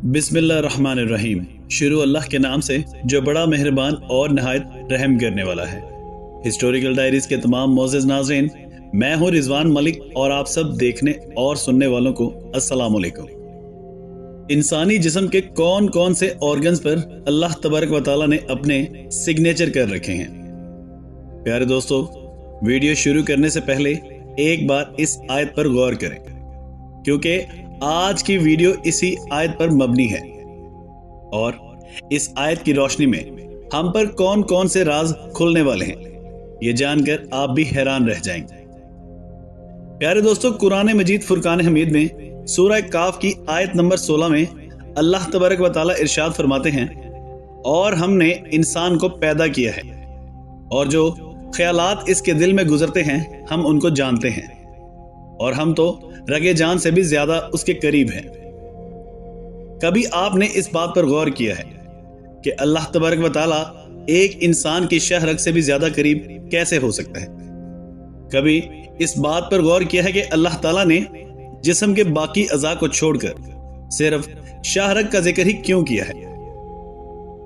बिस्मिल्लाहिर्रहमानिर्रहीम। शुरू अल्लाह के नाम से जो बड़ा मेहरबान और नहायत रहम करने वाला है। हिस्टोरिकल डायरीज के तमाम मोअज़्ज़िज़ नाज़रीन, मैं हूँ रिजवान मलिक और आप सब देखने और सुनने वालों को अस्सलाम वालेकुम। इंसानी जिस्म के कौन कौन से ऑर्गन्स पर अल्लाह तबारक व तआला ने अपने सिग्नेचर कर रखे हैं। प्यारे दोस्तों, वीडियो शुरू करने से पहले एक बार इस आयत पर गौर करें, क्योंकि आज की वीडियो इसी आयत पर मबनी है और इस आयत की रोशनी में हम पर कौन कौन से राज खुलने वाले हैं, ये जानकर आप भी हैरान रह जाएंगे। प्यारे दोस्तों, कुरान मजीद फुरकान हमीद में सूरह काफ की आयत नंबर 16 में अल्लाह तबारक व तआला इरशाद फरमाते हैं, और हमने इंसान को पैदा किया है और जो ख्यालात इसके दिल में गुजरते हैं हम उनको जानते हैं, और हम तो रगे जान से भी ज्यादा उसके करीब हैं। कभी आपने इस बात पर गौर किया है कि अल्लाह तबारक व तआला एक इंसान की शह रग से भी ज्यादा करीब कैसे हो सकता है? कभी इस बात पर गौर किया है कि अल्लाह ताला ने जिस्म के बाकी अज़ा को छोड़कर सिर्फ शाह रग का जिक्र ही क्यों किया है?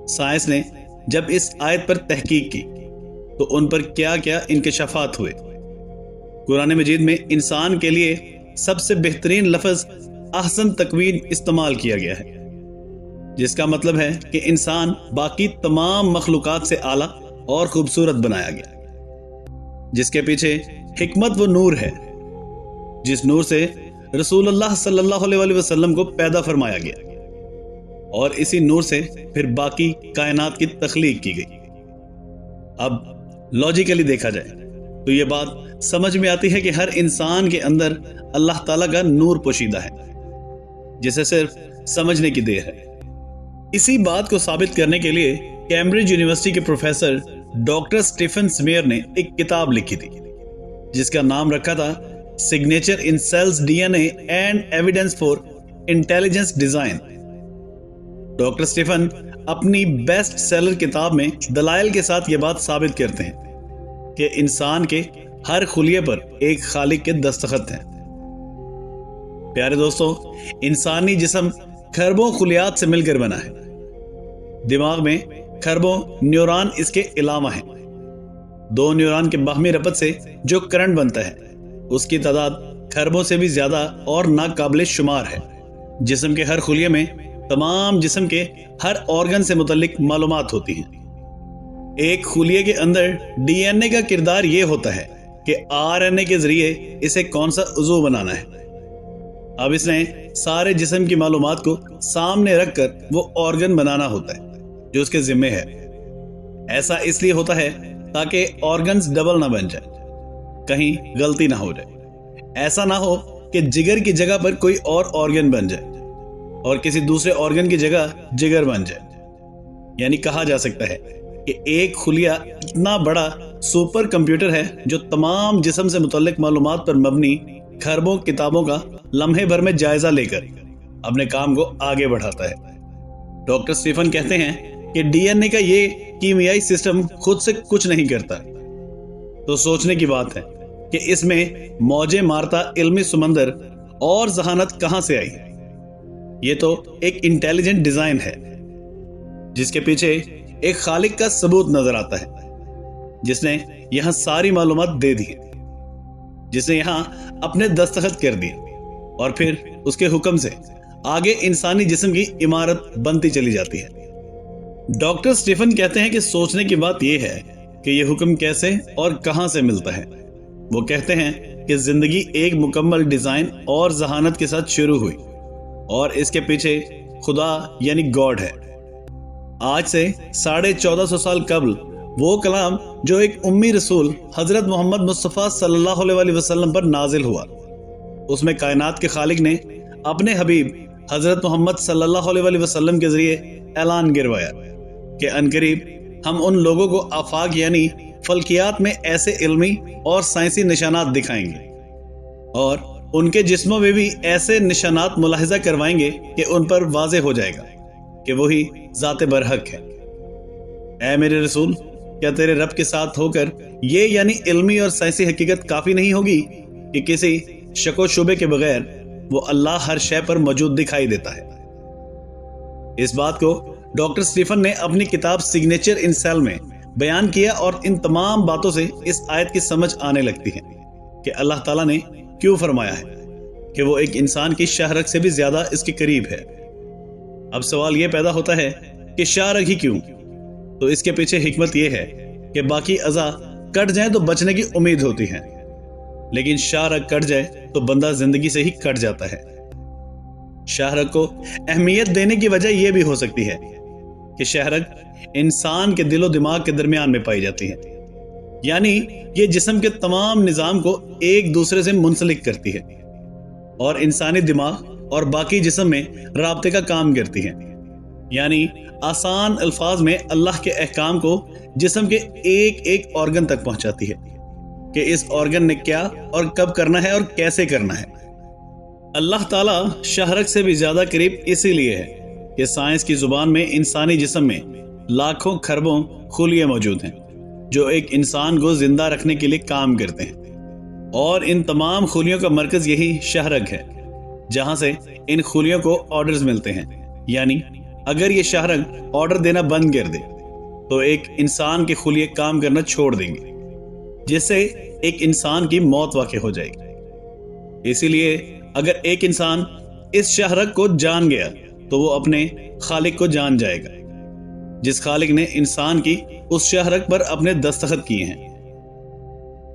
साइंस ने जब इस आयत पर तहकीक की तो उन पर क्या क्या इंकशाफात हुए। कुरान मजीद में इंसान के लिए सबसे बेहतरीन लफ्ज अहसन तकवीन इस्तेमाल किया गया है, जिसका मतलब है कि इंसान बाकी तमाम मखलूकात से आला और खूबसूरत बनाया गया, जिसके पीछे हिकमत व नूर है, जिस नूर से रसूलुल्लाह सल्लल्लाहु अलैहि वसल्लम को पैदा फरमाया गया और इसी नूर से फिर बाकी कायनात की तख्लीक की गई। अब लॉजिकली देखा जाए तो ये बात समझ में आती है कि हर इंसान के अंदर अल्लाह ताला का नूर पोशीदा है, जिसे सिर्फ समझने की देर है। इसी बात को साबित करने के लिए कैम्ब्रिज यूनिवर्सिटी के प्रोफेसर डॉक्टर स्टीफन स्मेयर ने एक किताब लिखी थी, जिसका नाम रखा था signature in cells, DNA and evidence for intelligence design. Doctor Stephen अपनी बेस्ट सेलर किताब में दलाइल के साथ यह बात साबित करते हैं कि इंसान के हर खुलिये पर एक खालिक के दस्तखत हैं। प्यारे दोस्तों, इंसानी जिस्म खरबों खुलियात से मिलकर बना है। दिमाग में खरबों न्यूरॉन इसके अलावा हैं। दो न्यूरॉन के बाहमी रबत से जो करंट बनता है उसकी तादाद खरबों से भी ज्यादा और नाकाबिले शुमार है। जिस्म के हर खुलिये में तमाम जिस्म के हर ऑर्गन से मुतल्लिक मालूमात होती हैं। एक खुलिये के अंदर डीएनए का किरदार यह होता है कि आरएनए के जरिए इसे कौन सा उज़ू बनाना है। अब इसने सारे जिस्म की मालूमात को सामने रखकर वो ऑर्गन बनाना होता है जो उसके जिम्मे है। ऐसा इसलिए होता है ताकि ऑर्गन्स डबल ना बन जाए, कहीं गलती ना हो जाए। ऐसा ना हो कि जिगर की जगह पर कोई और ऑर्गन बन जाए और किसी दूसरे ऑर्गन की जगह जिगर बन जाए। यानी कहा जा सकता है कि एक खुलिया इतना बड़ा सुपर कंप्यूटर है जो तमाम जिस्म से मुतल्लिक मालूमात पर मबनी खरबों किताबों का लम्हे भर में जायजा लेकर अपने काम को आगे बढ़ाता है। डॉक्टर स्टीफन कहते हैं कि डीएनए का ये कीमियाई सिस्टम खुद से कुछ नहीं करता, तो सोचने की बात है कि इसमें मौजे मारता इल्मी समंदर और जहानत कहां से आई। ये तो एक इंटेलिजेंट डिजाइन है जिसके पीछे एक खालिक का सबूत नजर आता है, जिसने यहां सारी मालूमात दे दी, जिसने यहां अपने दस्तखत कर दिए और फिर उसके हुक्म से आगे इंसानी जिस्म की इमारत बनती चली जाती है। डॉक्टर स्टीफन कहते हैं कि सोचने की बात यह है कि यह हुक्म कैसे और कहां से मिलता है। वो कहते हैं कि जिंदगी एक मुकम्मल डिजाइन और जहानत के साथ शुरू हुई और इसके पीछे खुदा यानी गॉड है। आज से 1450 साल कबल वो कलाम जो एक उम्मी रसूल हजरत मोहम्मद मुस्तफ़ा सल्लल्लाहु अलैहि वसल्लम पर नाजिल हुआ, उसमें कायनात के खालिक ने अपने हबीब हजरत मोहम्मद सल्लल्लाहु अलैहि वसल्लम के जरिए ऐलान गिरवाया कि अनकरीब हम उन लोगों को आफाक यानी फल्कियात में ऐसे इल्मी और साइंसी निशानात दिखाएंगे और उनके जिस्मों में भी ऐसे निशानात मुलाहिजा करवाएंगे कि उन पर वाज़े हो जाएगा कि वही ज़ाते बरहक है। ऐ मेरे रसूल, क्या तेरे रब के साथ होकर ये यानी इल्मी और साइंसी हकीकत काफी नहीं होगी कि किसी शको शुबे के बगैर वो अल्लाह हर शय पर मौजूद दिखाई देता है। اس بات کو ڈاکٹر اسٹیفن نے اپنی کتاب سگنیچر ان سیل میں بیان کیا، اور ان تمام باتوں سے اس آیت کی سمجھ آنے لگتی ہے کہ اللہ تعالیٰ نے کیوں فرمایا ہے کہ وہ ایک انسان کی شاہ رگ سے بھی زیادہ اس کے قریب ہے۔ اب سوال یہ پیدا ہوتا ہے کہ شاہ رگ ہی کیوں؟ تو اس کے پیچھے حکمت یہ ہے کہ باقی اعضاء کٹ جائیں تو بچنے کی امید ہوتی ہے، لیکن شاہ رگ کٹ جائے تو بندہ زندگی سے ہی کٹ جاتا ہے۔ شاہ رگ کو اہمیت دینے کی وجہ یہ بھی ہو سکتی ہے کہ شاہ رگ انسان کے دل و دماغ کے درمیان میں پائی جاتی ہے، یعنی یہ جسم کے تمام نظام کو ایک دوسرے سے منسلک کرتی ہے اور انسانی دماغ اور باقی جسم میں رابطے کا کام کرتی ہے، یعنی آسان الفاظ میں اللہ کے احکام کو جسم کے ایک ایک آرگن تک پہنچاتی ہے کہ اس آرگن نے کیا اور کب کرنا ہے اور کیسے کرنا ہے۔ اللہ تعالیٰ شاہ رگ سے بھی زیادہ قریب اسی لیے ہے کہ سائنس کی زبان میں انسانی جسم میں لاکھوں کھربوں خلیے موجود ہیں جو ایک انسان کو زندہ رکھنے کے لیے کام کرتے ہیں، اور ان تمام خلیوں کا مرکز یہی شاہ رگ ہے جہاں سے ان خلیوں کو آرڈرز ملتے ہیں، یعنی اگر یہ شاہ رگ آرڈر دینا بند کر دے تو ایک انسان کے خلیے کام کرنا چھوڑ دیں گے، جس سے ایک انسان کی موت واقع ہو جائے گی۔ اسی لیے اگر ایک انسان اس شاہ رگ کو جان گیا تو وہ اپنے خالق کو جان جائے گا، جس خالق نے انسان کی اس شاہ رگ پر اپنے دستخط کیے ہیں۔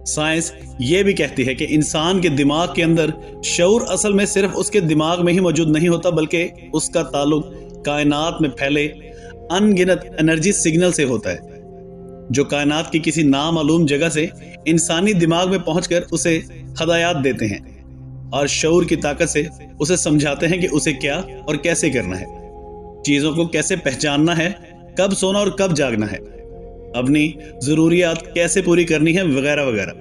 سائنس یہ بھی کہتی ہے کہ انسان کے دماغ کے اندر شعور اصل میں صرف اس کے دماغ میں ہی موجود نہیں ہوتا، بلکہ اس کا تعلق کائنات میں پھیلے ان گنت انرجی سگنل سے ہوتا ہے، جو کائنات کی کسی نامعلوم جگہ سے انسانی دماغ میں پہنچ کر اسے ہدایات دیتے ہیں اور شعور کی طاقت سے اسے سمجھاتے ہیں کہ اسے کیا اور کیسے کرنا ہے، چیزوں کو کیسے پہچاننا ہے، کب سونا اور کب جاگنا ہے، اپنی ضروریات کیسے پوری کرنی ہے، وغیرہ وغیرہ۔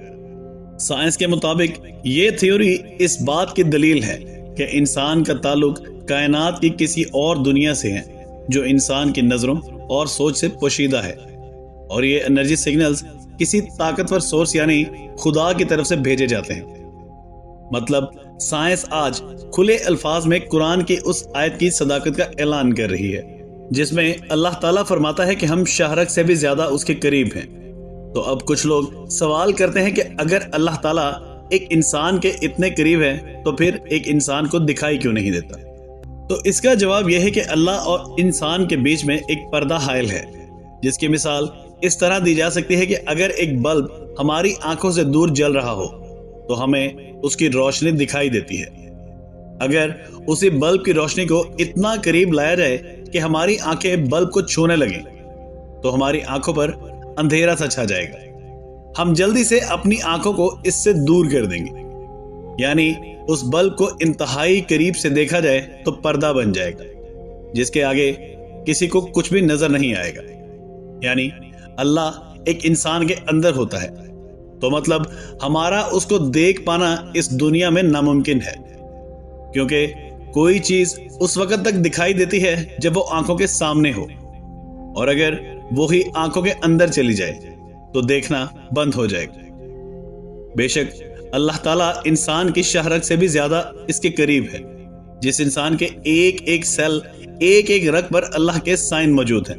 سائنس کے مطابق یہ تھیوری اس بات کی دلیل ہے کہ انسان کا تعلق کائنات کی کسی اور دنیا سے ہے جو انسان کی نظروں اور سوچ سے پوشیدہ ہے، اور یہ انرجی سگنلز کسی طاقتور سورس یعنی خدا کی طرف سے بھیجے جاتے ہیں۔ مطلب سائنس آج کھلے الفاظ میں قرآن کی اس آیت کی صداقت کا اعلان کر رہی ہے جس میں اللہ تعالیٰ فرماتا ہے کہ ہم شاہ رگ سے بھی زیادہ اس کے قریب ہیں۔ تو اب کچھ لوگ سوال کرتے ہیں کہ اگر اللہ تعالیٰ ایک انسان کے اتنے قریب ہے تو پھر ایک انسان کو دکھائی کیوں نہیں دیتا؟ تو اس کا جواب یہ ہے کہ اللہ اور انسان کے بیچ میں ایک پردہ حائل ہے، جس کی مثال اس طرح دی جا سکتی ہے کہ اگر ایک بلب ہماری آنکھوں سے دور جل رہا ہو تو ہمیں اس کی روشنی دکھائی دیتی ہے۔ اگر اسی بلب کی روشنی کو اتنا قریب لایا جائے کہ ہماری آنکھیں بلب کو چھونے لگیں تو ہماری آنکھوں پر اندھیرا سا چھا جائے گا، ہم جلدی سے اپنی آنکھوں کو اس سے دور کر دیں گے، یعنی اس بلب کو انتہائی قریب سے دیکھا جائے تو پردہ بن جائے گا جس کے آگے کسی کو کچھ بھی نظر نہیں آئے گا، یعنی اللہ ایک انسان کے اندر ہوتا ہے، تو مطلب ہمارا اس کو دیکھ پانا اس دنیا میں ناممکن ہے، کیونکہ کوئی چیز اس وقت تک دکھائی دیتی ہے جب وہ آنکھوں کے سامنے ہو، اور اگر وہی آنکھوں کے اندر چلی جائے تو دیکھنا بند ہو جائے گا۔ بے شک اللہ تعالیٰ انسان کی شاہ رگ سے بھی زیادہ اس کے قریب ہے، جس انسان کے ایک ایک سیل ایک ایک رگ پر اللہ کے سائن موجود ہیں۔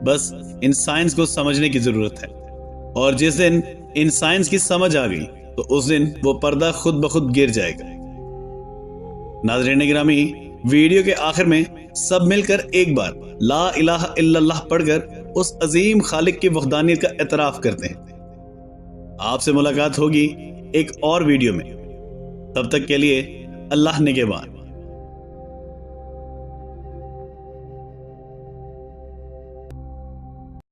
بس ان سائنس کو سمجھنے کی ضرورت ہے، اور جس دن ان سائنس کی سمجھ آ گئی تو اس دن وہ پردہ خود بخود گر جائے گا۔ ناظرین گرامی، ویڈیو کے آخر میں سب مل کر ایک بار لا الہ الا اللہ پڑھ کر اس عظیم خالق کی وحدانیت کا اعتراف کرتے ہیں۔ آپ سے ملاقات ہوگی ایک اور ویڈیو میں، تب تک کے لیے اللہ نگہبان۔